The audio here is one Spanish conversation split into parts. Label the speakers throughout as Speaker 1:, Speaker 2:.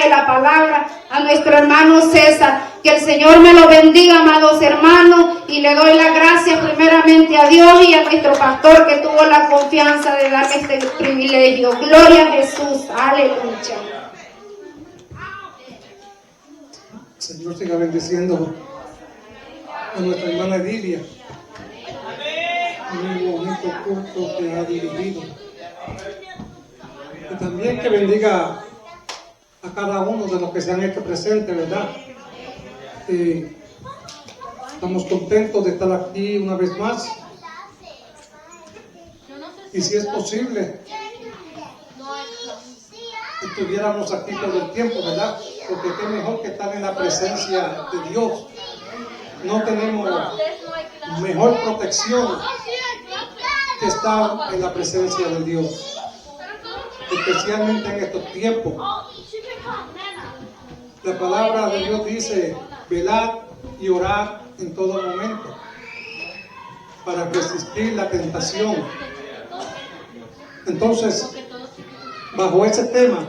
Speaker 1: trae la palabra, a nuestro hermano César. Que el Señor me lo bendiga, amados hermanos, y le doy la gracia primeramente a Dios y a nuestro pastor que tuvo la confianza de darme este privilegio. Gloria a Jesús, aleluya.
Speaker 2: Señor siga bendiciendo a nuestra hermana Lidia en el bonito culto que ha dirigido. Y también que bendiga a cada uno de los que se han hecho presentes, ¿verdad? Estamos contentos de estar aquí una vez más. Y si es posible, estuviéramos aquí todo el tiempo, ¿verdad? Porque qué mejor que estar en la presencia de Dios. No tenemos mejor protección que estar en la presencia de Dios, especialmente en estos tiempos. La palabra de Dios dice: velad y orad en todo momento para resistir la tentación. Entonces, bajo ese tema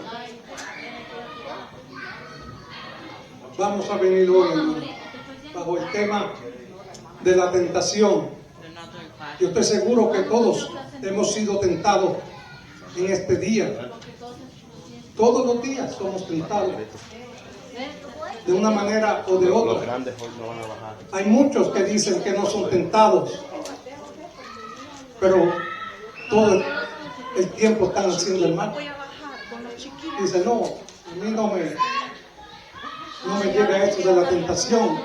Speaker 2: vamos a venir hoy, hermano, bajo el tema de la tentación. Yo estoy seguro que todos hemos sido tentados en este día. Todos los días somos tentados de una manera o de otra. Hay muchos que dicen que no son tentados, pero todo el tiempo están haciendo el mal. Dicen: no, a mí no me llega eso de la tentación.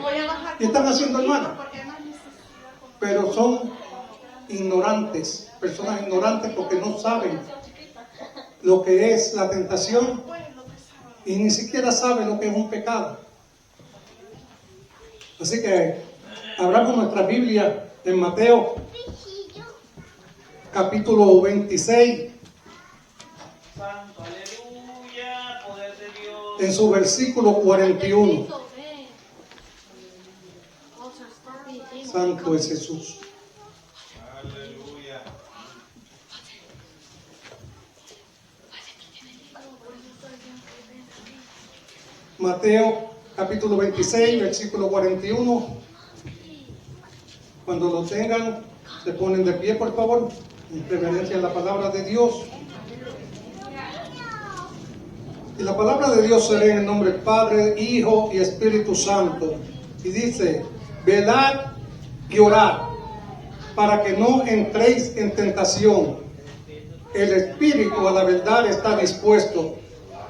Speaker 2: Y están haciendo el mal. Pero son ignorantes, personas ignorantes, porque no saben lo que es la tentación y ni siquiera saben lo que es un pecado. Así que abramos nuestra Biblia en Mateo capítulo 26, en su versículo 41. Santo es Jesús. Mateo capítulo 26, versículo 41. Cuando lo tengan, se ponen de pie, por favor, en reverencia a la palabra de Dios. Y la palabra de Dios se lee en el nombre del Padre, Hijo y Espíritu Santo. Y dice: velad y orad para que no entréis en tentación. El espíritu a la verdad está dispuesto,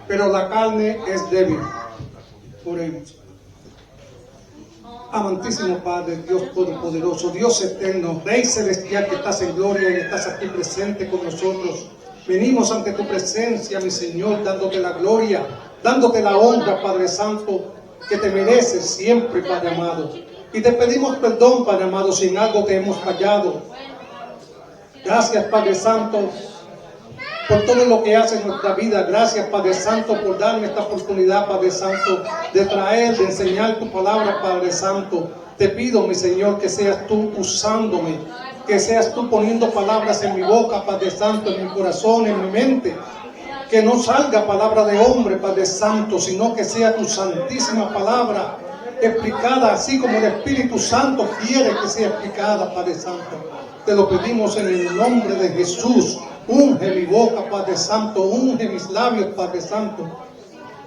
Speaker 2: pero la carne es débil. Oremos. Amantísimo Padre, Dios Todopoderoso, Dios eterno, Rey celestial que estás en gloria y estás aquí presente con nosotros. Venimos ante tu presencia, mi Señor, dándote la gloria, dándote la honra, Padre Santo, que te mereces siempre, Padre amado. Y te pedimos perdón, Padre amado, si en algo te hemos fallado. Gracias, Padre Santo, por todo lo que hace en nuestra vida. Gracias, Padre Santo, por darme esta oportunidad, Padre Santo, de traer, de enseñar tu palabra, Padre Santo. Te pido, mi Señor, que seas tú usándome, que seas tú poniendo palabras en mi boca, Padre Santo, en mi corazón, en mi mente. Que no salga palabra de hombre, Padre Santo, sino que sea tu santísima palabra explicada así como el Espíritu Santo quiere que sea explicada, Padre Santo. Te lo pedimos en el nombre de Jesús. Unge mi boca, Padre Santo, unge mis labios, Padre Santo.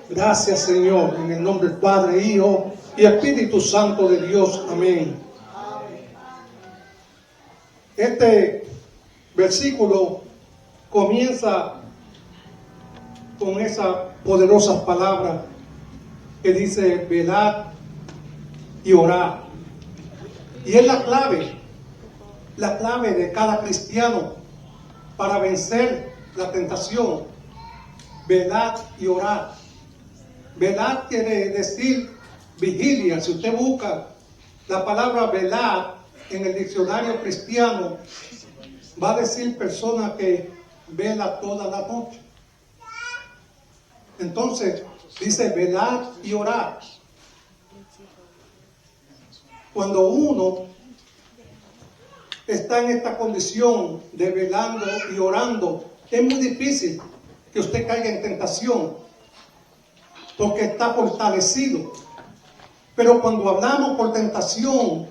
Speaker 2: Gracias, Señor, en el nombre del Padre, Hijo y Espíritu Santo de Dios. Amén. Este versículo comienza con esa poderosa palabra que dice: velad y orad. Y es la clave de cada cristiano para vencer la tentación. Velad y orad. Velad quiere decir vigilia. Si usted busca la palabra velad en el diccionario cristiano, va a decir persona que vela toda la noche. Entonces dice: velad y orad. Cuando uno está en esta condición de velando y orando, es muy difícil que usted caiga en tentación. porque está fortalecido. Pero cuando hablamos por tentación,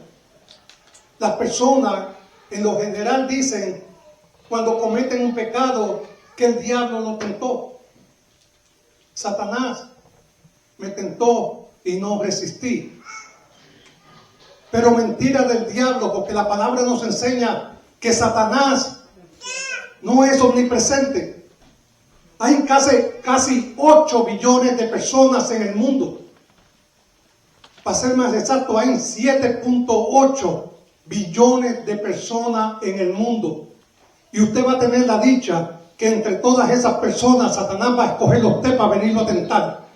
Speaker 2: las personas en lo general dicen, cuando cometen un pecado, que el diablo lo tentó. Satanás me tentó y no resistí. Pero mentira del diablo, porque la palabra nos enseña que Satanás no es omnipresente. Hay casi 8 billones de personas en el mundo. Para ser más exacto, hay 7.8 billones de personas en el mundo. Y usted va a tener la dicha que entre todas esas personas Satanás va a escoger a usted para venirlo a tentar.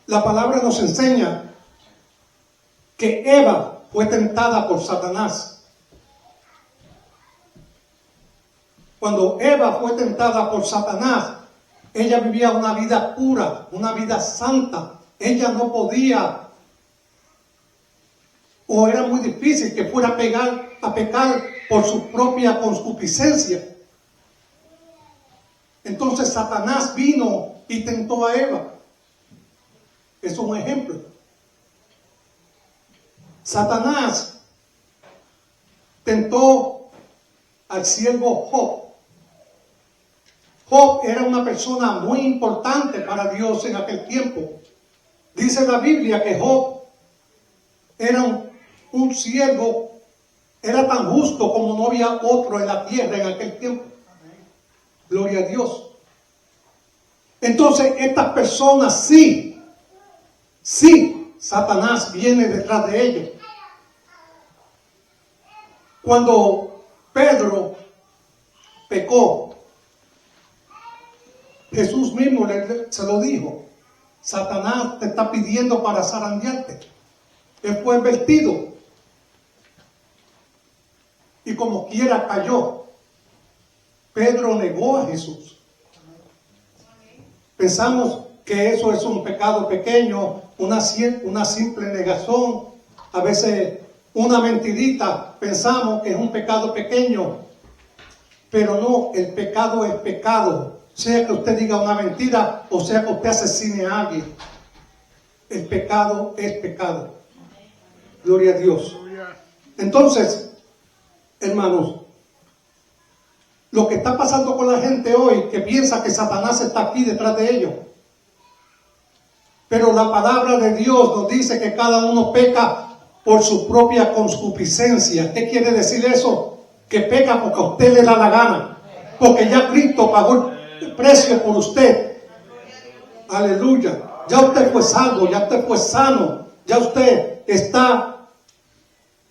Speaker 2: La palabra nos enseña que Eva fue tentada por Satanás. Cuando Eva fue tentada por Satanás, ella vivía una vida pura, una vida santa. Ella no podía, o era muy difícil que fuera a pecar por su propia concupiscencia. Entonces Satanás vino y tentó a Eva. Es un ejemplo. Satanás tentó al siervo Job. Job era una persona muy importante para Dios en aquel tiempo. Dice la Biblia que Job era un siervo, era tan justo como no había otro en la tierra en aquel tiempo. Gloria a Dios. Entonces estas personas sí, Satanás viene detrás de ellos. Cuando Pedro pecó, Jesús mismo se lo dijo: Satanás te está pidiendo para zarandearte. Él fue advertido y como quiera cayó. Pedro negó a Jesús. Pensamos que eso es un pecado pequeño, una simple negación, a veces una mentirita, pensamos que es un pecado pequeño, pero no, el pecado es pecado. Sea que usted diga una mentira o sea que usted asesine a alguien, el pecado es pecado. Gloria a Dios. Entonces, hermanos, lo que está pasando con la gente hoy, que piensa que Satanás está aquí detrás de ellos. Pero la palabra de Dios nos dice que cada uno peca por su propia concupiscencia. ¿Qué quiere decir eso? Que peca porque a usted le da la gana. Porque ya Cristo pagó el precio por usted. Aleluya. Ya usted fue salvo, ya usted fue sano, ya usted está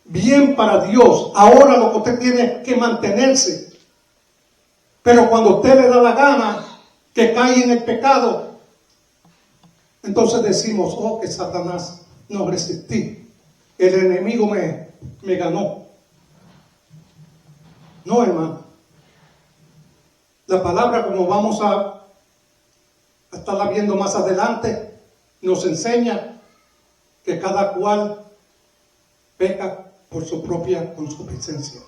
Speaker 2: bien para Dios. Ahora lo que usted tiene es que mantenerse. Pero cuando usted le da la gana, que cae en el pecado, entonces decimos: oh, que Satanás no resistí. El enemigo me ganó. No, hermano. La palabra, como vamos a estarla viendo más adelante, nos enseña que cada cual peca por su propia concupiscencia.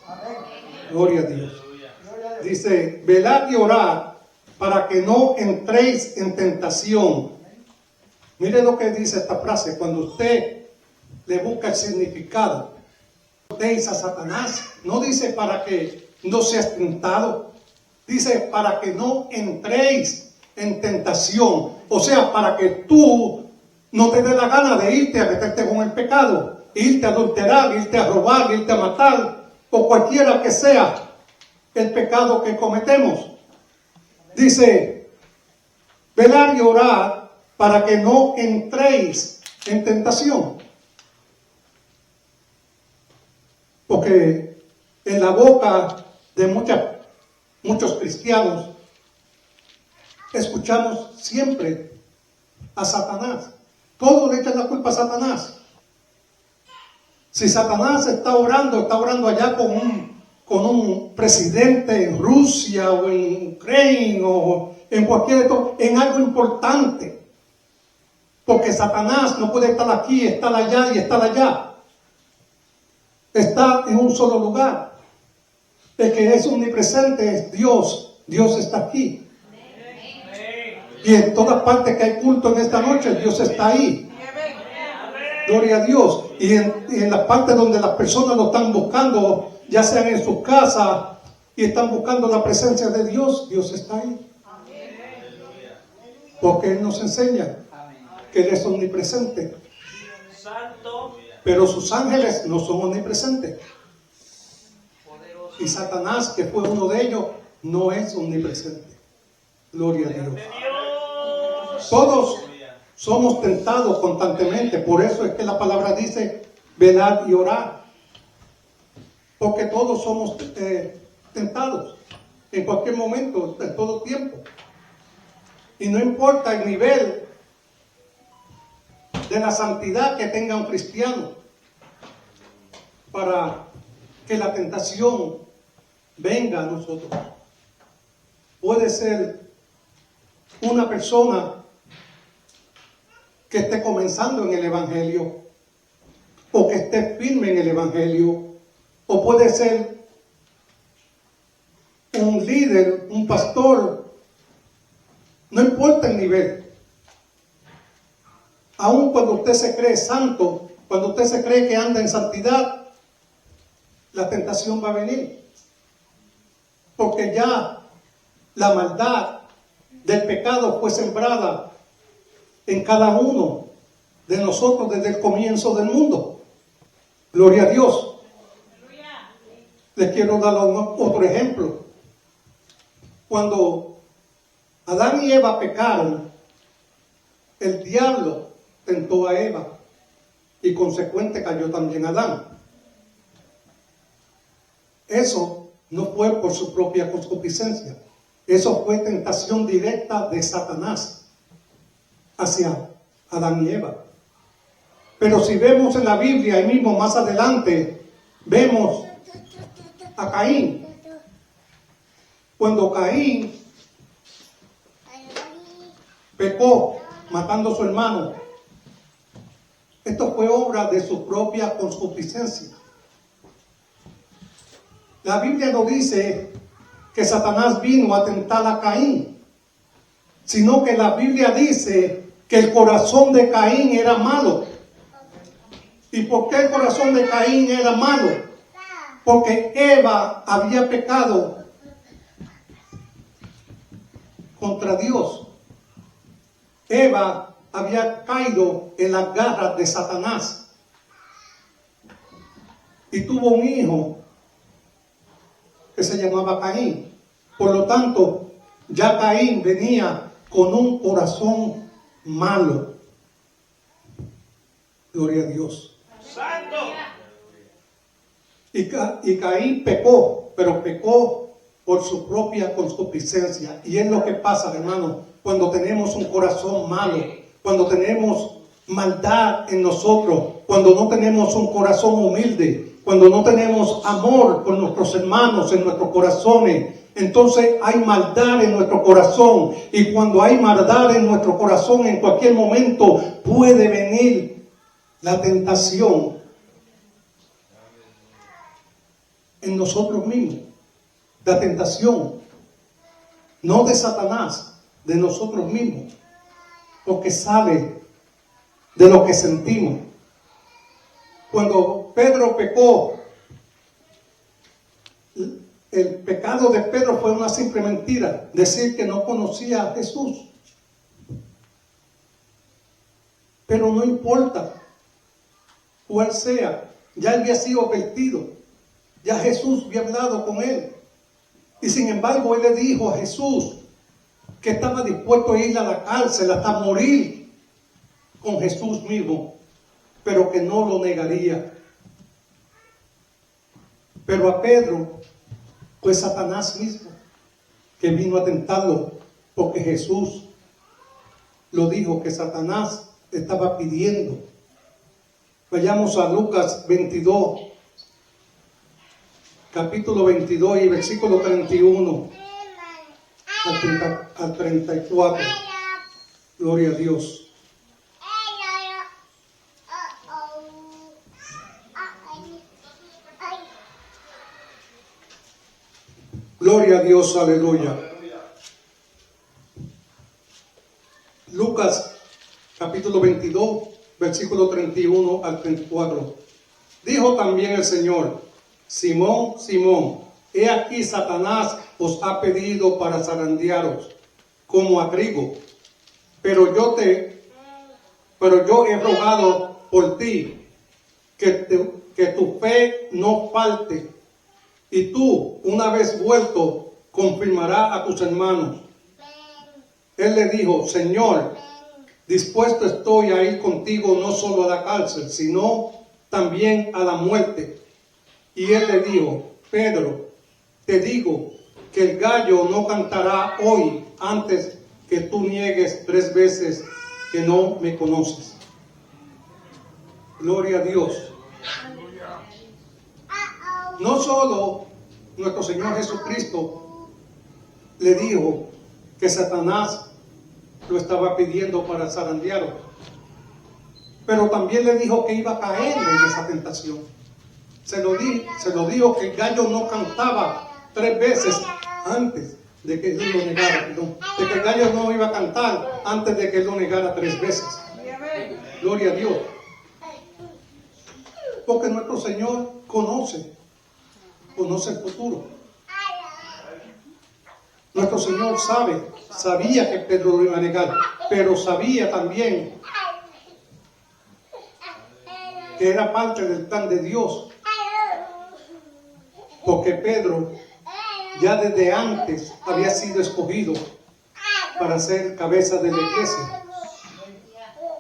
Speaker 2: Gloria a Dios. Dice: velad y orad para que no entréis en tentación. Mire lo que dice esta frase. Cuando usted le busca el significado, tentéis a Satanás, no dice para que no seas tentado, dice para que no entréis en tentación. O sea, para que tú no te dé la gana de irte a meterte con el pecado, irte a adulterar, irte a robar, irte a matar, o cualquiera que sea el pecado que cometemos. Dice: velad y orad para que no entréis en tentación. Porque en la boca de muchos cristianos escuchamos siempre a Satanás. Todos le echan la culpa a Satanás. Si Satanás está orando allá con un presidente en Rusia o en Ucrania o en algo importante. Porque Satanás no puede estar aquí, estar allá y estar allá. Está en un solo lugar. El que es omnipresente es Dios. Dios está aquí. Y en todas partes que hay culto en esta noche, Dios está ahí. Gloria a Dios. Y en las partes donde las personas lo están buscando, ya sean en sus casas, y están buscando la presencia de Dios, Dios está ahí. Porque Él nos enseña que Él es omnipresente. Pero sus ángeles no son omnipresentes. Y Satanás, que fue uno de ellos, no es omnipresente. Gloria a Dios. Todos somos tentados constantemente. Por eso es que la palabra dice, velad y orad. Porque todos somos tentados en cualquier momento, en todo tiempo. Y no importa el nivel de la santidad que tenga un cristiano, para que la tentación venga a nosotros. Puede ser una persona que esté comenzando en el Evangelio, o que esté firme en el Evangelio, o puede ser un líder, un pastor. No importa el nivel. Aun cuando usted se cree santo, cuando usted se cree que anda en santidad, la tentación va a venir. Porque ya la maldad del pecado fue sembrada en cada uno de nosotros desde el comienzo del mundo. Gloria a Dios. Les quiero dar otro ejemplo. Cuando Adán y Eva pecaron, el diablo tentó a Eva y consecuente cayó también Adán. Eso no fue por su propia concupiscencia. Eso fue tentación directa de Satanás hacia Adán y Eva. Pero si vemos en la Biblia, ahí mismo más adelante, vemos a Caín. Cuando Caín pecó matando a su hermano, esto fue obra de su propia concupiscencia. La Biblia no dice que Satanás vino a tentar a Caín, sino que la Biblia dice que el corazón de Caín era malo. ¿Y por qué el corazón de Caín era malo? Porque Eva había pecado contra Dios. Eva había caído en las garras de Satanás y tuvo un hijo que se llamaba Caín. Por lo tanto, ya Caín venía con un corazón malo. Gloria a Dios.
Speaker 3: ¡Santo!
Speaker 2: Y Caín pecó, pero pecó por su propia concupiscencia. Y es lo que pasa, hermano, cuando tenemos un corazón malo, cuando tenemos maldad en nosotros, cuando no tenemos un corazón humilde, cuando no tenemos amor por nuestros hermanos en nuestros corazones. Entonces hay maldad en nuestro corazón, y cuando hay maldad en nuestro corazón, en cualquier momento puede venir la tentación en nosotros mismos. La tentación no de Satanás, de nosotros mismos, porque sale de lo que sentimos. Cuando Pedro pecó, el pecado de Pedro fue una simple mentira, decir que no conocía a Jesús. Pero no importa cuál sea, ya él había sido advertido, ya Jesús había hablado con él. Y sin embargo él le dijo a Jesús que estaba dispuesto a ir a la cárcel hasta morir con Jesús mismo, pero que no lo negaría. Pero a Pedro fue Satanás mismo que vino a tentarlo, porque Jesús lo dijo que Satanás estaba pidiendo. Vayamos a Lucas 22, capítulo 22 y versículo 31 al 34. Gloria a Dios. Gloria a Dios, aleluya. Lucas capítulo 22, versículo 31 al 34. Dijo también el Señor: Simón, Simón, he aquí Satanás os ha pedido para zarandearos como a trigo, pero yo he rogado por ti que tu fe no falte, y tú, una vez vuelto, confirmará a tus hermanos. Él le dijo: Señor, dispuesto estoy a ir contigo no solo a la cárcel, sino también a la muerte. Y él le dijo: Pedro, te digo que el gallo no cantará hoy antes que tú niegues 3 veces que no me conoces. Gloria a Dios. No solo nuestro Señor Jesucristo le dijo que Satanás lo estaba pidiendo para zarandearlo, pero también le dijo que iba a caer en esa tentación. Se lo dijo que el gallo no cantaba 3 veces antes de que él lo negara, perdón, de que el gallo no iba a cantar antes de que él lo negara 3 veces. Gloria a Dios. Porque nuestro Señor conoce el futuro. Nuestro Señor sabía que Pedro lo iba a negar, pero sabía también que era parte del plan de Dios, porque Pedro ya desde antes había sido escogido para ser cabeza de la iglesia.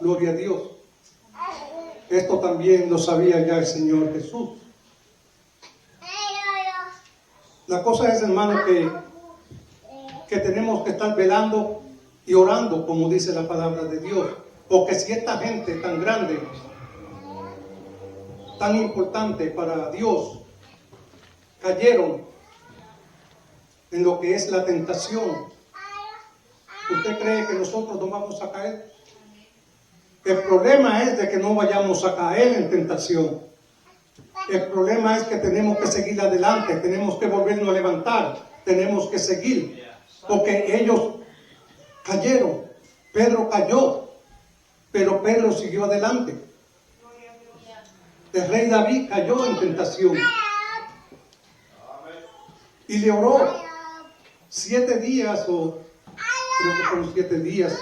Speaker 2: Gloria a Dios. Esto también lo sabía ya el Señor Jesús. La cosa es, hermano, que tenemos que estar velando y orando, como dice la palabra de Dios, porque si esta gente tan grande, tan importante para Dios, cayeron en lo que es la tentación, ¿usted cree que nosotros no vamos a caer? El problema es de que no vayamos a caer en tentación. El problema es que tenemos que seguir adelante, tenemos que volvernos a levantar, tenemos que seguir, porque ellos cayeron. Pedro cayó, pero Pedro siguió adelante. El rey David cayó en tentación y le oró 7 días, o creo que fueron 7 días,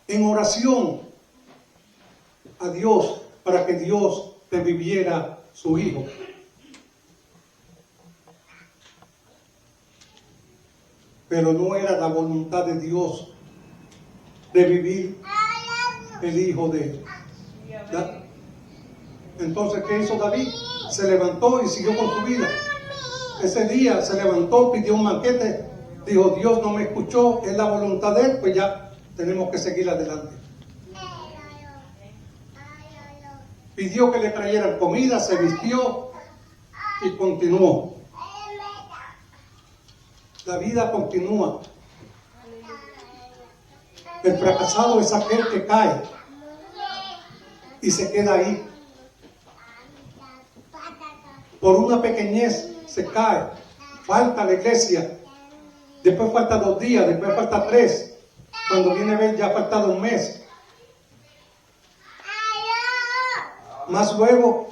Speaker 2: en oración a Dios para que Dios reviviera su hijo. Pero no era la voluntad de Dios revivir el hijo de él. Entonces, ¿qué hizo David? Se levantó y siguió con su vida. Ese día se levantó, pidió un banquete, dijo: Dios no me escuchó, es la voluntad de él, pues ya tenemos que seguir adelante. Pidió que le trajeran comida, se vistió y continuó. La vida continúa. El fracasado es aquel que cae y se queda ahí. Por una pequeñez se cae, falta la iglesia, después falta 2 días, después falta 3, cuando viene a ver ya ha faltado 1 mes. Más luego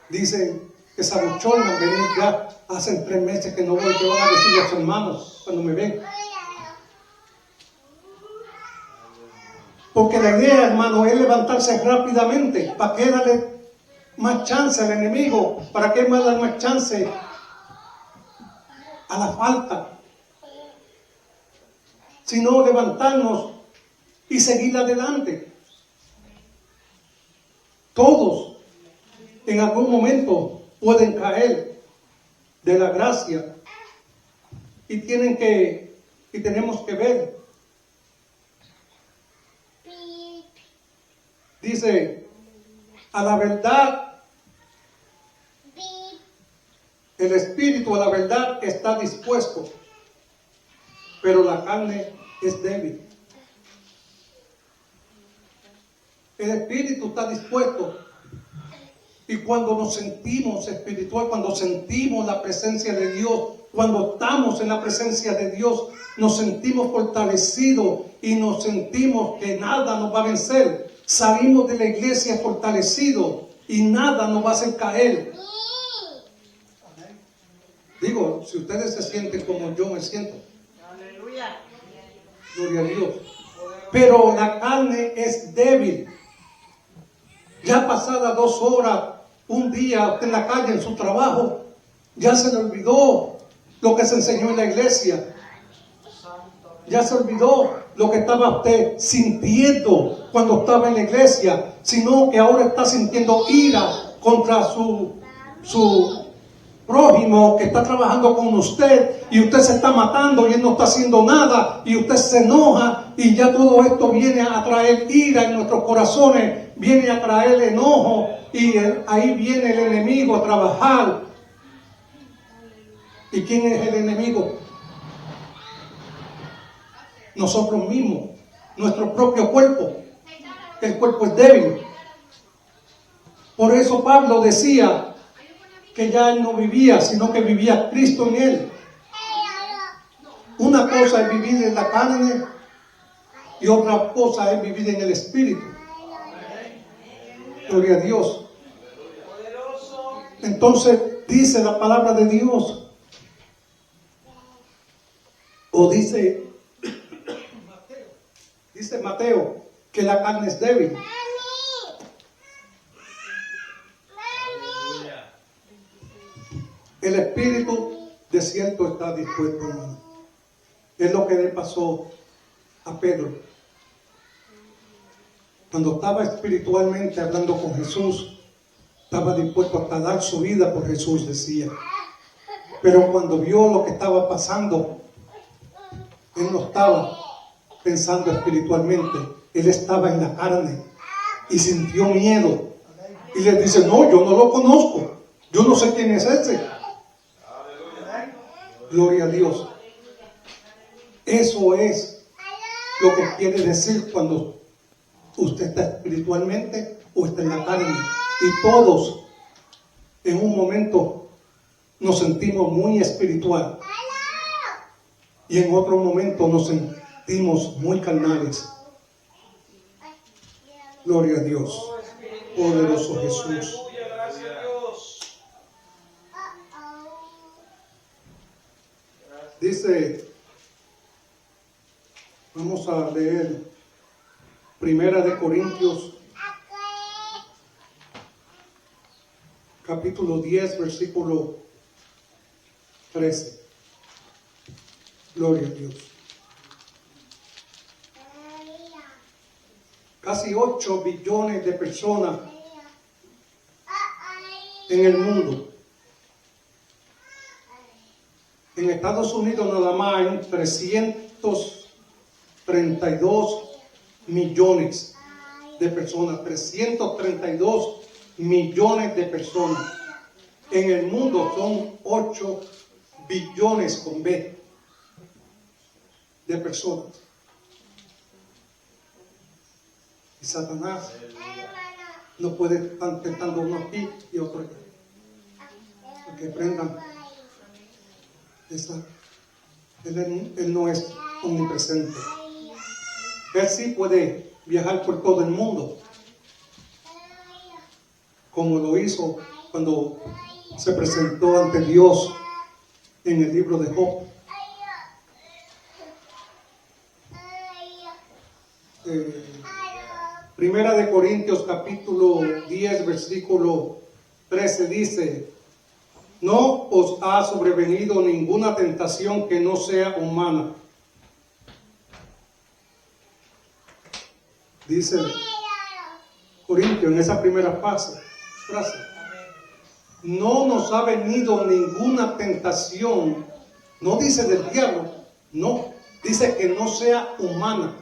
Speaker 2: dicen que se abochornan venir, ya hacen 3 meses que no voy, ¿qué van a decir los hermanos cuando me ven? Porque la idea, hermano, es levantarse rápidamente. ¿Para qué darle más chance al enemigo? ¿Para qué más dar más chance a la falta? Sino levantarnos y seguir adelante. Todos en algún momento pueden caer de la gracia y tenemos que ver. Dice: a la verdad, el espíritu a la verdad está dispuesto, pero la carne es débil. El espíritu está dispuesto, Y cuando nos sentimos espiritual, cuando sentimos la presencia de Dios, cuando estamos en la presencia de Dios, nos sentimos fortalecidos y nos sentimos que nada nos va a vencer. Salimos de la iglesia fortalecidos y nada nos va a hacer caer. Digo, si ustedes se sienten como yo me siento.
Speaker 3: Aleluya.
Speaker 2: Gloria a Dios. Pero la carne es débil. Ya pasadas 2 horas, un día usted en la calle, en su trabajo, ya se le olvidó lo que se enseñó en la iglesia. Ya se olvidó lo que estaba usted sintiendo cuando estaba en la iglesia, sino que ahora está sintiendo ira contra su prójimo que está trabajando con usted, y usted se está matando y él no está haciendo nada, y usted se enoja, y ya todo esto viene a traer ira en nuestros corazones, viene a traer enojo, y ahí viene el enemigo a trabajar. ¿Y quién es el enemigo? Nosotros mismos, nuestro propio cuerpo. El cuerpo es débil. Por eso Pablo decía que ya él no vivía, sino que vivía Cristo en él. Una cosa es vivir en la carne y otra cosa es vivir en el Espíritu. Gloria a Dios. Entonces dice la palabra de Dios, o dice Mateo, que la carne es débil. El espíritu de cierto está dispuesto, hermano. Es lo que le pasó a Pedro. Cuando estaba espiritualmente hablando con Jesús, estaba dispuesto hasta dar su vida por Jesús, decía. Pero cuando vio lo que estaba pasando, él no estaba pensando espiritualmente. Él estaba en la carne y sintió miedo. Y le dice, no, yo no lo conozco. Yo no sé quién es ese. Gloria a Dios. Eso es lo que quiere decir cuando usted está espiritualmente o está en la carne. Y todos en un momento nos sentimos muy espiritual y en otro momento nos sentimos muy carnales. Gloria a Dios. Poderoso Jesús. Dice, vamos a leer Primera de Corintios, capítulo 10, versículo 13. Gloria a Dios. Casi 8 billones de personas en el mundo. En Estados Unidos nada más hay 332 millones de personas. 332 millones de personas. En el mundo son 8 billones con B de personas. Y Satanás no puede estar tentando uno aquí y otro allá. Para que aprendan. Él no es omnipresente. Él sí puede viajar por todo el mundo, como lo hizo cuando se presentó ante Dios en el libro de Job. Primera de Corintios capítulo 10 versículo 13 dice: no os ha sobrevenido ninguna tentación que no sea humana. Dice Corintios en esa primera frase. No nos ha venido ninguna tentación. No dice del diablo, no. Dice que no sea humana.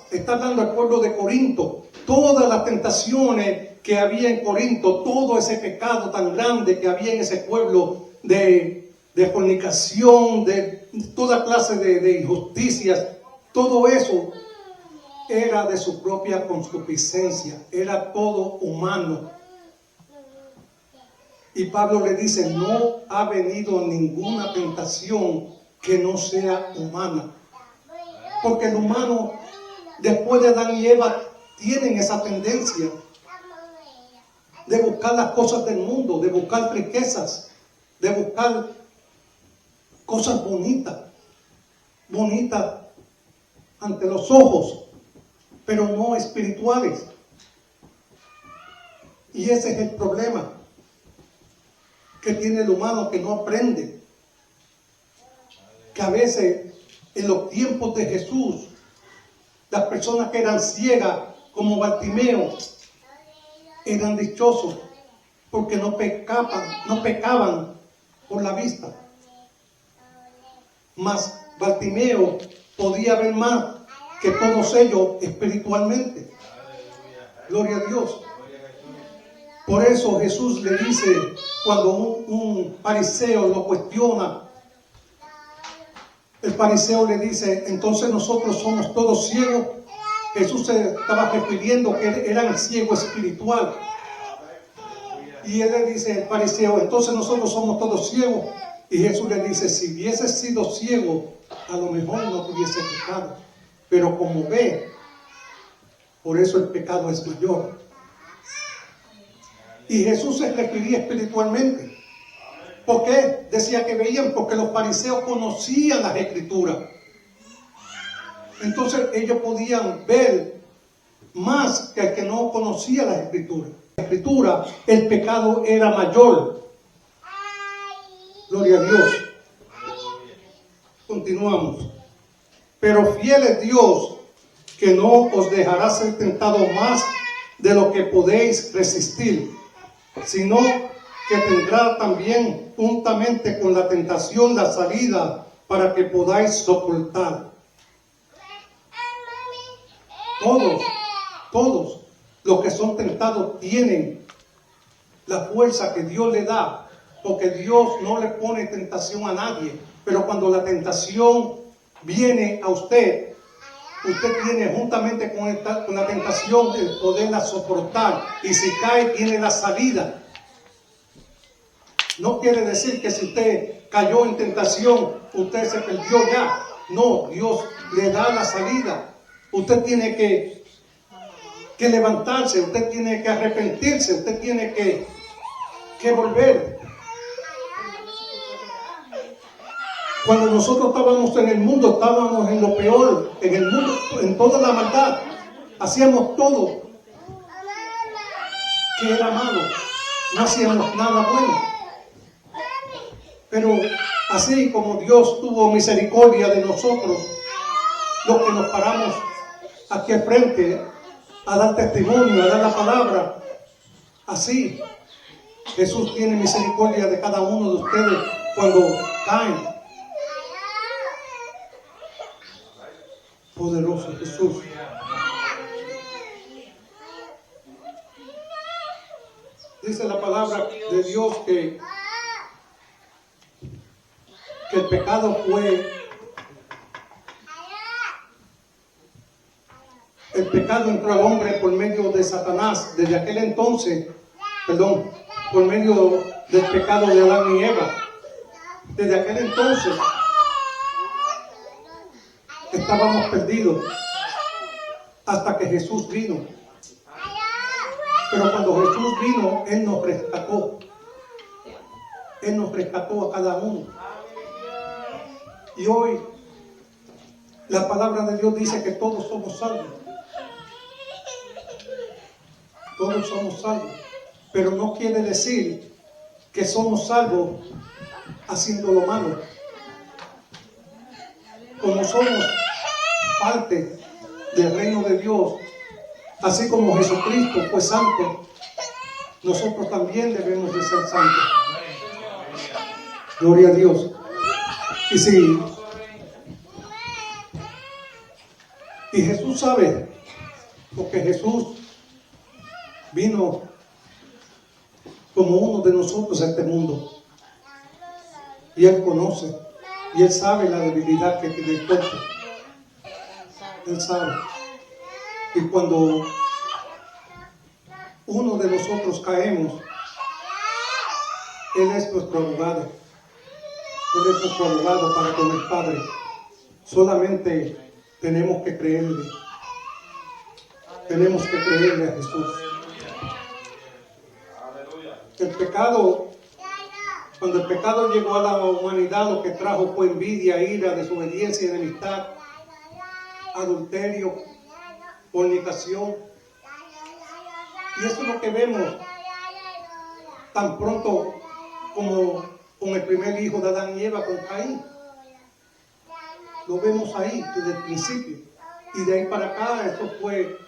Speaker 2: Está hablando al pueblo de Corinto, todas las tentaciones que había en Corinto, todo ese pecado tan grande que había en ese pueblo de fornicación, de toda clase de injusticias, todo eso era de su propia concupiscencia, era todo humano. Y Pablo le dice, no ha venido ninguna tentación que no sea humana. Porque el humano, después de Adán y Eva, tienen esa tendencia de buscar las cosas del mundo, de buscar riquezas, de buscar cosas bonitas ante los ojos, pero no espirituales. Y ese es el problema que tiene el humano, que no aprende. Que a veces, en los tiempos de Jesús, las personas que eran ciegas, como Bartimeo, eran dichosos porque no pecaban por la vista. Mas Bartimeo podía ver más que todos ellos espiritualmente. Gloria a Dios. Por eso Jesús le dice, cuando un fariseo lo cuestiona, el fariseo le dice, entonces nosotros somos todos ciegos. Jesús se estaba refiriendo que eran ciegos espiritual. Y él le dice, el fariseo, entonces nosotros somos todos ciegos. Y Jesús le dice, si hubieses sido ciego, a lo mejor no tuviese pecado. Pero como ve, por eso el pecado es mayor. Y Jesús se refería espiritualmente. ¿Por qué? Decía que veían, porque los fariseos conocían las escrituras. Entonces ellos podían ver más que el que no conocía las escrituras. La escritura, el pecado era mayor. Gloria a Dios. Continuamos. Pero fiel es Dios, que no os dejará ser tentado más de lo que podéis resistir, sino que tendrá también juntamente con la tentación la salida para que podáis soportar. Todos los que son tentados tienen la fuerza que Dios le da, porque Dios no le pone tentación a nadie. Pero cuando la tentación viene a usted, usted tiene juntamente con la tentación el poderla soportar, y si cae tiene la salida. No quiere decir que si usted cayó en tentación, usted se perdió ya. No, Dios le da la salida. Usted tiene que levantarse, usted tiene que arrepentirse, usted tiene que volver. Cuando nosotros estábamos en el mundo, estábamos en lo peor, en el mundo, en toda la maldad. Hacíamos todo que era malo, no hacíamos nada bueno. Pero así como Dios tuvo misericordia de nosotros, los que nos paramos aquí al frente a dar testimonio, a dar la palabra, así Jesús tiene misericordia de cada uno de ustedes cuando caen. Poderoso Jesús. Dice la palabra de Dios que el pecado entró al hombre por medio de Satanás. Desde aquel entonces, por medio del pecado de Adán y Eva. Desde aquel entonces estábamos perdidos hasta que Jesús vino. Pero cuando Jesús vino, Él nos rescató. Él nos rescató a cada uno. Y hoy la palabra de Dios dice que todos somos salvos. Todos somos salvos. Pero no quiere decir que somos salvos haciendo lo malo. Como somos parte del reino de Dios, así como Jesucristo fue santo, nosotros también debemos de ser santos. Gloria a Dios. Y Jesús sabe, porque Jesús vino como uno de nosotros a este mundo. Y Él conoce, y Él sabe la debilidad que tiene el cuerpo. Él sabe. Y cuando uno de nosotros caemos, Él es nuestro abogado. Él es nuestro abogado para con el Padre. Solamente tenemos que creerle. Tenemos que creerle a Jesús. El pecado, cuando el pecado llegó a la humanidad, lo que trajo fue envidia, ira, desobediencia, enemistad, adulterio, fornicación. Y eso es lo que vemos tan pronto como con el primer hijo de Adán y Eva, con Caín. Lo vemos ahí desde el principio. Y de ahí para acá, esto fue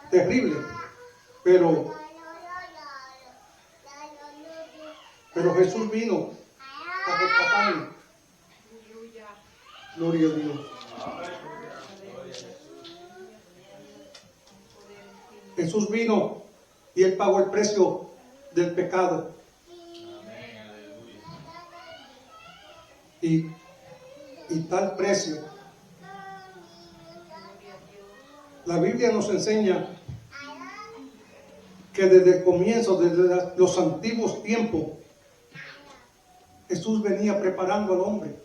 Speaker 2: terrible. Pero Jesús vino a rescatarnos. Gloria a Dios. Jesús vino y Él pagó el precio del pecado. Y tal precio. La Biblia nos enseña que desde el comienzo, desde los antiguos tiempos, Jesús venía preparando al hombre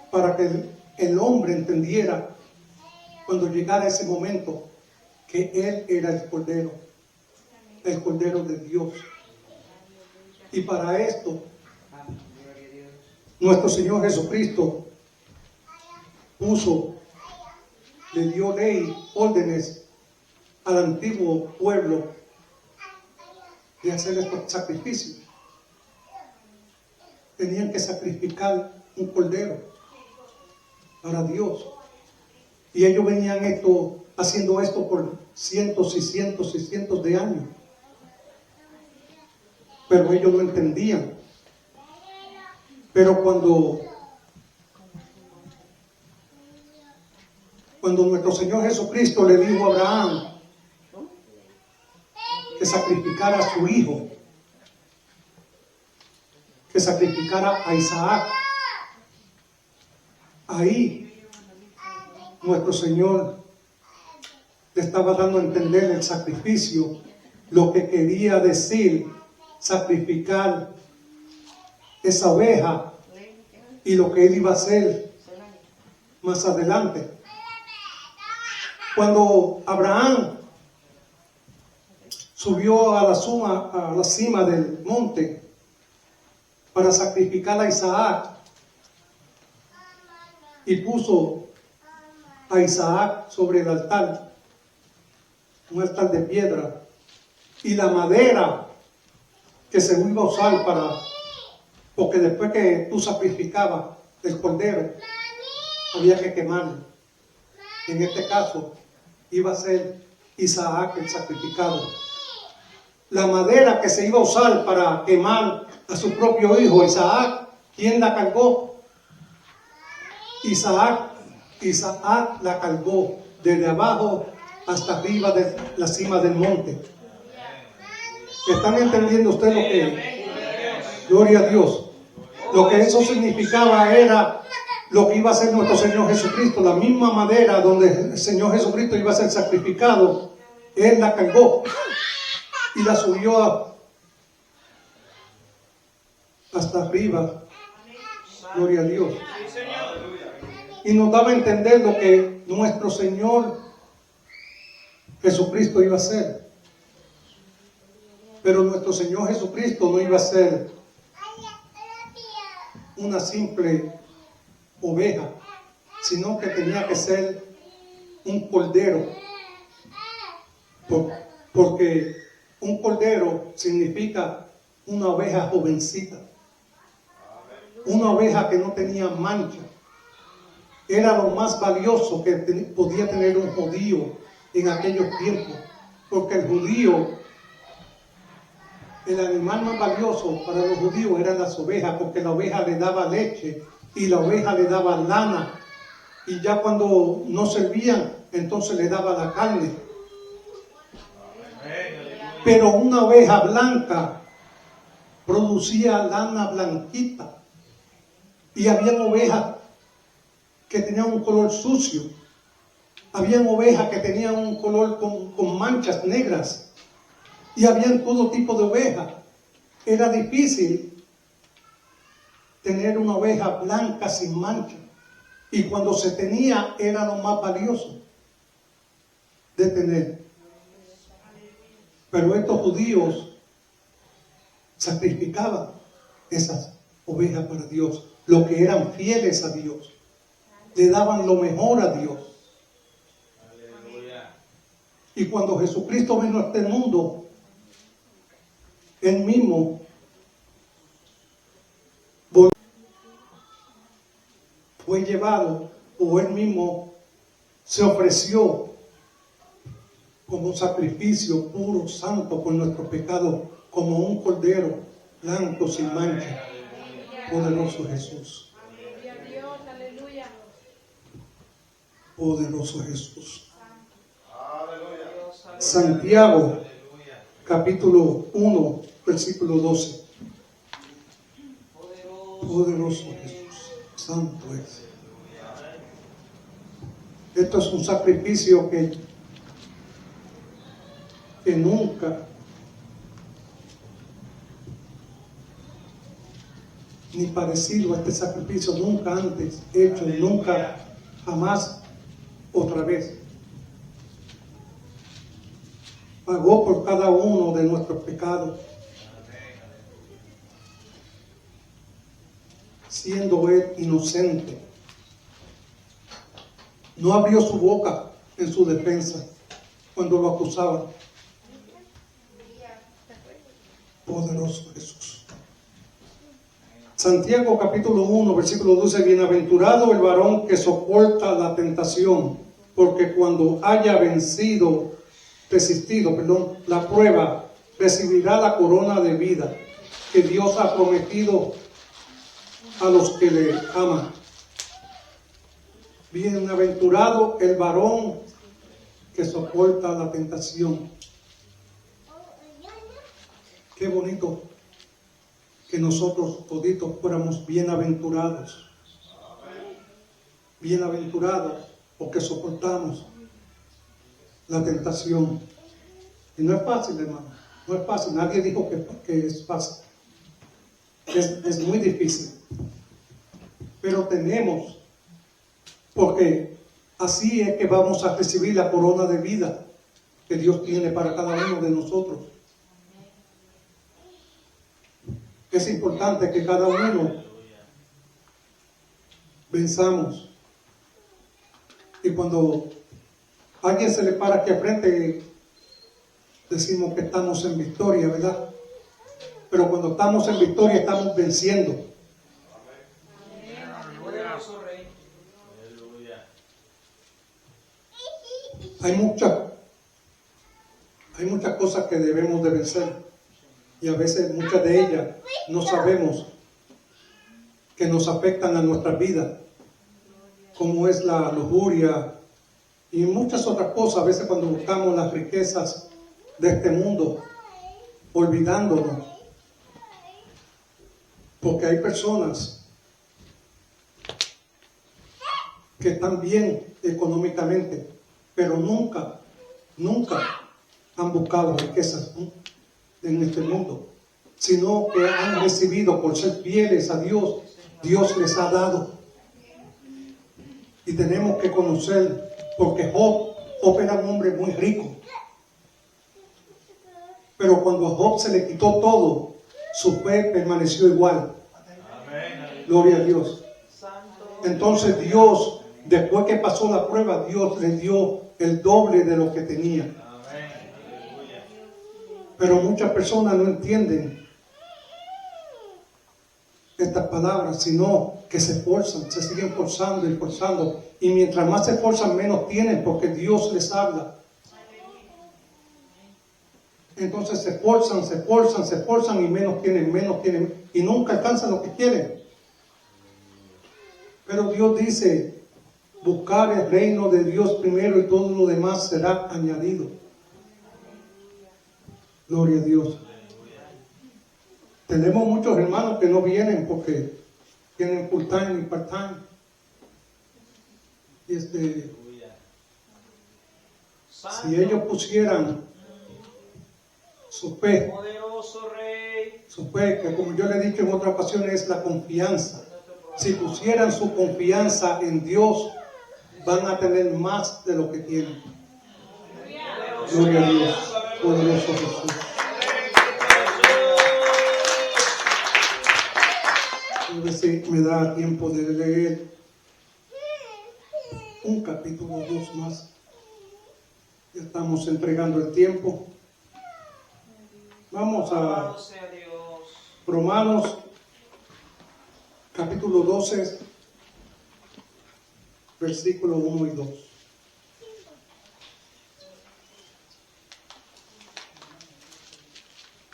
Speaker 2: para que el hombre entendiera cuando llegara ese momento que Él era el Cordero de Dios. Y para esto, nuestro Señor Jesucristo le dio ley, órdenes al antiguo pueblo de hacer estos sacrificios. Tenían que sacrificar un cordero para Dios. Y ellos venían haciendo esto por cientos y cientos y cientos de años. Pero ellos no entendían. Pero cuando nuestro Señor Jesucristo le dijo a Abraham que sacrificara a su hijo, que sacrificara a Isaac, ahí nuestro Señor le estaba dando a entender el sacrificio, lo que quería decir sacrificar esa oveja y lo que Él iba a hacer más adelante. Cuando Abraham subió a la cima del monte para sacrificar a Isaac y puso a Isaac sobre el altar, un altar de piedra, y la madera que se iba a usar porque después que tú sacrificabas el cordero, había que quemarlo. En este caso, iba a ser Isaac el sacrificado. La madera que se iba a usar para quemar a su propio hijo, Isaac, ¿quién la cargó? Isaac la cargó desde abajo hasta arriba de la cima del monte. ¿Están entendiendo ustedes lo que? Gloria a Dios. Lo que eso significaba era lo que iba a hacer nuestro Señor Jesucristo. La misma madera donde el Señor Jesucristo iba a ser sacrificado, Él la cargó y la subió hasta arriba. Gloria a Dios. Y nos daba a entender lo que nuestro Señor Jesucristo iba a hacer. Pero nuestro Señor Jesucristo no iba a ser una simple oveja, sino que tenía que ser un cordero. Porque un cordero significa una oveja jovencita, una oveja que no tenía mancha. Era lo más valioso que podía tener un judío en aquellos tiempos, porque el animal más valioso para los judíos eran las ovejas, porque la oveja le daba leche y la oveja le daba lana, y ya cuando no servían, entonces le daba la carne. Pero una oveja blanca producía lana blanquita, y había ovejas que tenían un color sucio. Habían ovejas que tenían un color con manchas negras. Y habían todo tipo de ovejas. Era difícil tener una oveja blanca sin mancha. Y cuando se tenía era lo más valioso de tener. Pero estos judíos sacrificaban esas ovejas para Dios, los que eran fieles a Dios, le daban lo mejor a Dios. Y cuando Jesucristo vino a este mundo, Él mismo fue llevado, o Él mismo se ofreció como un sacrificio puro, santo por nuestros pecados, como un cordero blanco sin mancha. Poderoso Jesús. Poderoso Jesús. Santiago, capítulo 1, versículo 12. Poderoso Jesús. Santo es. Esto es un sacrificio que nunca ni parecido a este sacrificio, nunca antes hecho, nunca, jamás otra vez. Pagó por cada uno de nuestros pecados, siendo Él inocente. No abrió su boca en su defensa cuando lo acusaban. Poderoso Jesús. Santiago capítulo 1, versículo 12. Bienaventurado el varón que soporta la tentación, porque cuando haya resistido la prueba, recibirá la corona de vida que Dios ha prometido a los que le aman. Bienaventurado el varón que soporta la tentación. Qué bonito que nosotros toditos fuéramos bienaventurados. Bienaventurados porque soportamos la tentación. Y no es fácil, hermano. No es fácil. Nadie dijo que es fácil. Es muy difícil. Pero tenemos, porque así es que vamos a recibir la corona de vida que Dios tiene para cada uno de nosotros. Es importante que cada uno venzamos. Y cuando alguien se le para aquí al frente, decimos que estamos en victoria, ¿verdad? Pero cuando estamos en victoria, estamos venciendo. Hay muchas cosas que debemos de vencer. Y a veces muchas de ellas no sabemos que nos afectan a nuestra vida, como es la lujuria y muchas otras cosas. A veces cuando buscamos las riquezas de este mundo, olvidándonos, porque hay personas que están bien económicamente, pero nunca han buscado riquezas en este mundo, sino que han recibido por ser fieles a Dios. Dios les ha dado. Y tenemos que conocer, porque Job era un hombre muy rico, pero cuando a Job se le quitó todo, su fe permaneció igual. Gloria a Dios. Entonces Dios, después que pasó la prueba, Dios le dio el doble de lo que tenía. Pero muchas personas no entienden estas palabras, sino que se esfuerzan, se siguen forzando y forzando. Y mientras más se esfuerzan, menos tienen, porque Dios les habla. Entonces se esfuerzan y menos tienen. Y nunca alcanzan lo que quieren. Pero Dios dice, buscar el reino de Dios primero y todo lo demás será añadido. Gloria a Dios. Tenemos muchos hermanos que no vienen porque tienen full time y part time. Si ellos pusieran su fe, que como yo le he dicho en otras ocasiones es la confianza. Si pusieran su confianza en Dios, van a tener más de lo que tienen. Gloria a Dios, poderoso Jesús. A ver si me da tiempo de leer un capítulo 2 más. Ya estamos entregando el tiempo. Vamos a Romanos capítulo 12, versículo 1 y 2.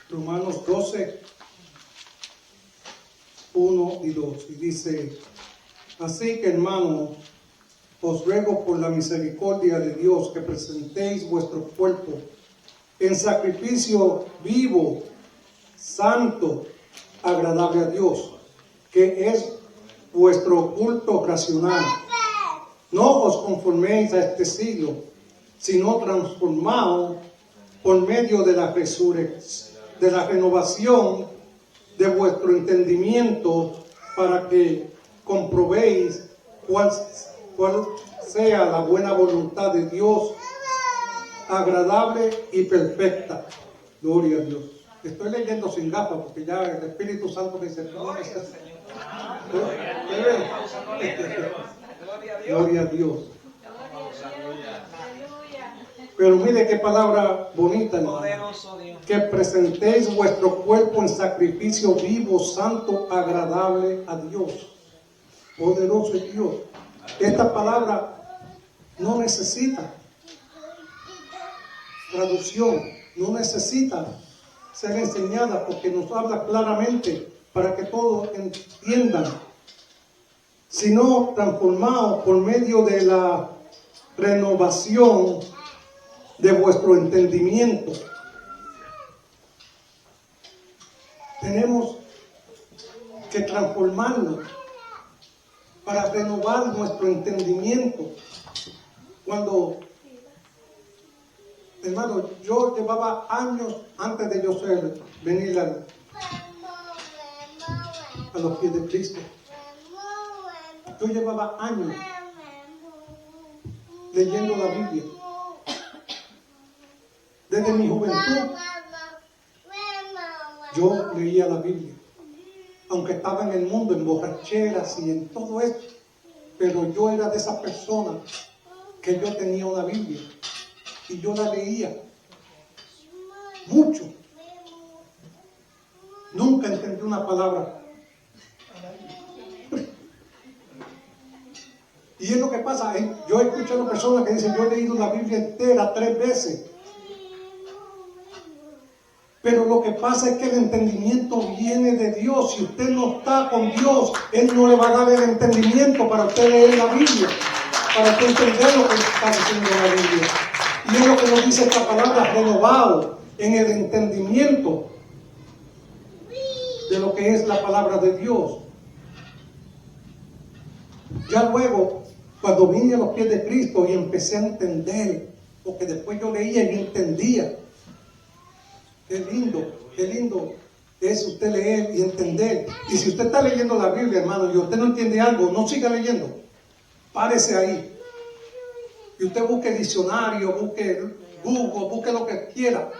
Speaker 2: Romanos 12, 1 y 2. Y dice: así que, hermanos, os ruego por la misericordia de Dios que presentéis vuestro cuerpo en sacrificio vivo, santo, agradable a Dios, que es vuestro culto racional. No os conforméis a este siglo, sino transformaos por medio de la renovación de vuestro entendimiento, para que comprobéis cuál sea la buena voluntad de Dios, agradable y perfecta. Gloria a Dios. Estoy leyendo sin gafas porque ya el Espíritu Santo me dice: gloria a Dios. Pero mire qué palabra bonita, hermano. Que presentéis vuestro cuerpo en sacrificio vivo, santo, agradable a Dios. Poderoso es Dios. Esta palabra no necesita traducción, no necesita ser enseñada, porque nos habla claramente para que todos entiendan, sino transformado por medio de la renovación de vuestro entendimiento. Tenemos que transformarnos para renovar nuestro entendimiento. Cuando, hermano, yo llevaba años antes de yo venir a los pies de Cristo. Yo llevaba años leyendo la Biblia. Desde mi juventud yo leía la Biblia, aunque estaba en el mundo, en borracheras y en todo esto, pero yo era de esas personas que yo tenía una Biblia y yo la leía mucho. Nunca entendí una palabra. Y es lo que pasa, yo he escuchado personas que dicen: yo he leído la Biblia entera 3 veces. Pero lo que pasa es que el entendimiento viene de Dios. Si usted no está con Dios, Él no le va a dar el entendimiento para usted leer la Biblia, para usted entender lo que está diciendo la Biblia. Y es lo que nos dice esta palabra: renovado en el entendimiento de lo que es la palabra de Dios. Ya luego, cuando vine a los pies de Cristo y empecé a entender, porque después yo leía y entendía. Qué lindo es usted leer y entender. Y si usted está leyendo la Biblia, hermano, y usted no entiende algo, no siga leyendo. Párese ahí. Y usted busque diccionario, busque Google, busque lo que quiera.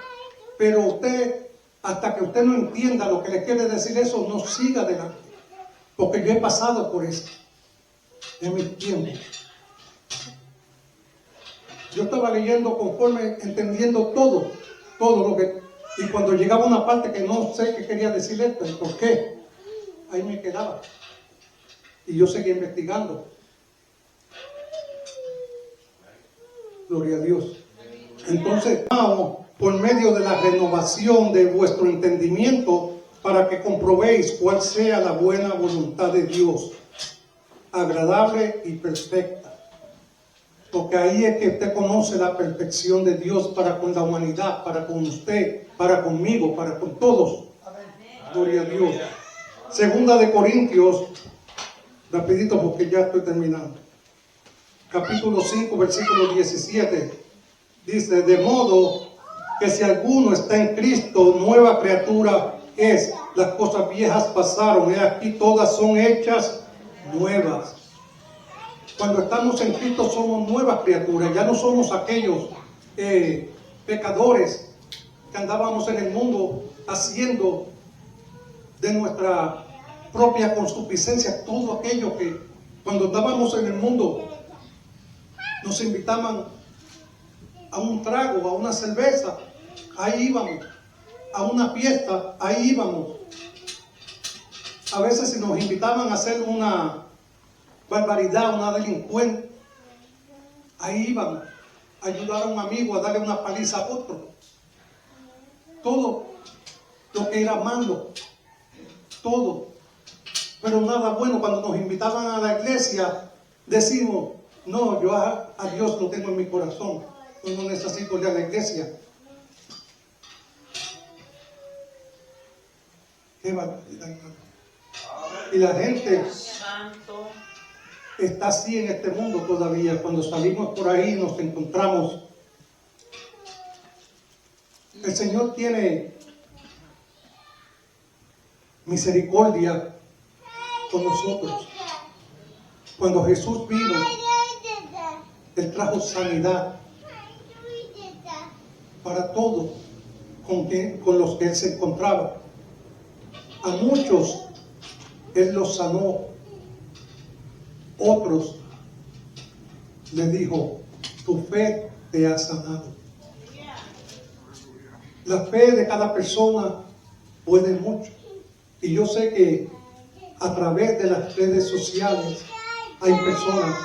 Speaker 2: Pero usted, hasta que usted no entienda lo que le quiere decir eso, no siga adelante. Porque yo he pasado por eso en mis tiempos. Yo estaba leyendo conforme, entendiendo todo lo que... Y cuando llegaba una parte que no sé qué quería decir esto, ¿por qué? Ahí me quedaba. Y yo seguía investigando. Gloria a Dios. Entonces, vamos por medio de la renovación de vuestro entendimiento, para que comprobéis cuál sea la buena voluntad de Dios, agradable y perfecta. Porque ahí es que usted conoce la perfección de Dios para con la humanidad, para con usted, para conmigo, para con todos. Gloria a Dios. Segunda de Corintios, rapidito porque ya estoy terminando. capítulo 5, versículo 17. Dice, de modo que si alguno está en Cristo, nueva criatura es. Las cosas viejas pasaron, y aquí todas son hechas nuevas. Cuando estamos en Cristo somos nuevas criaturas, ya no somos aquellos pecadores que andábamos en el mundo haciendo de nuestra propia concupiscencia todo aquello que cuando andábamos en el mundo nos invitaban a un trago, a una cerveza, ahí íbamos, a una fiesta, ahí íbamos. A veces si nos invitaban a hacer una barbaridad, una delincuente, ahí íbamos, a ayudar a un amigo a darle una paliza a otro. Todo lo que era malo, todo. Pero nada bueno. Cuando nos invitaban a la iglesia, decimos, no, yo a Dios lo tengo en mi corazón, yo no necesito ir a la iglesia. Qué barbaridad, hermano. Y la gente está así en este mundo todavía. Cuando salimos por ahí nos encontramos. El Señor tiene misericordia con nosotros. Cuando Jesús vino, Él trajo sanidad para todos con los que Él se encontraba. A muchos Él los sanó. Otros le dijo, tu fe te ha sanado. La fe de cada persona puede mucho. Y yo sé que a través de las redes sociales hay personas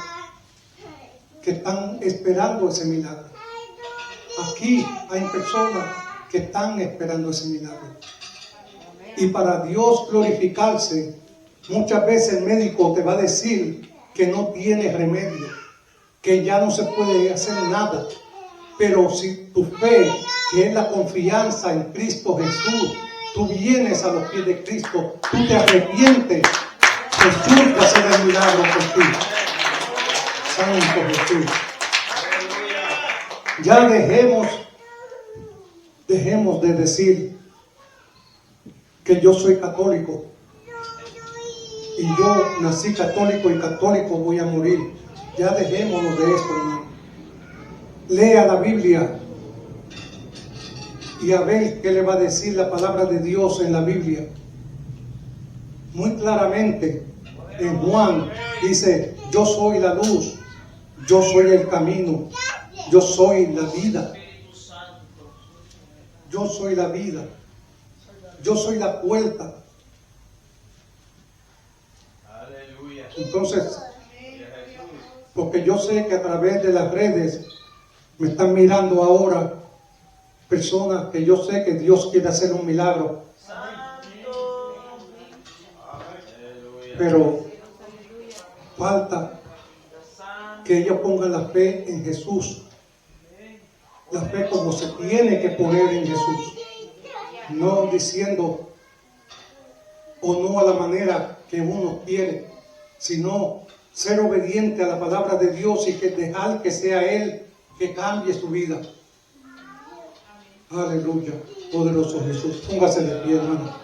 Speaker 2: que están esperando ese milagro. Aquí hay personas que están esperando ese milagro. Y para Dios glorificarse, muchas veces el médico te va a decir que no tiene remedio, que ya no se puede hacer nada. Pero si tu fe, que es la confianza en Cristo Jesús, tú vienes a los pies de Cristo, tú te arrepientes, Jesús va a hacer el milagro por ti. Santo Jesús. Ya dejemos de decir que yo soy católico y yo nací católico y católico voy a morir. Ya dejémonos de esto, hermano. Lea la Biblia y a ver qué le va a decir la palabra de Dios en la Biblia. Muy claramente en Juan dice, yo soy la luz, yo soy el camino, yo soy la vida. Yo soy la vida. Yo soy la puerta. Entonces, porque yo sé que a través de las redes me están mirando ahora personas que yo sé que Dios quiere hacer un milagro. Pero falta que ellos pongan la fe en Jesús. La fe como se tiene que poner en Jesús. No diciendo o no a la manera que uno quiere, sino ser obediente a la palabra de Dios y que dejar que sea Él que cambie su vida. Aleluya, poderoso Jesús. Póngase de pie, hermano.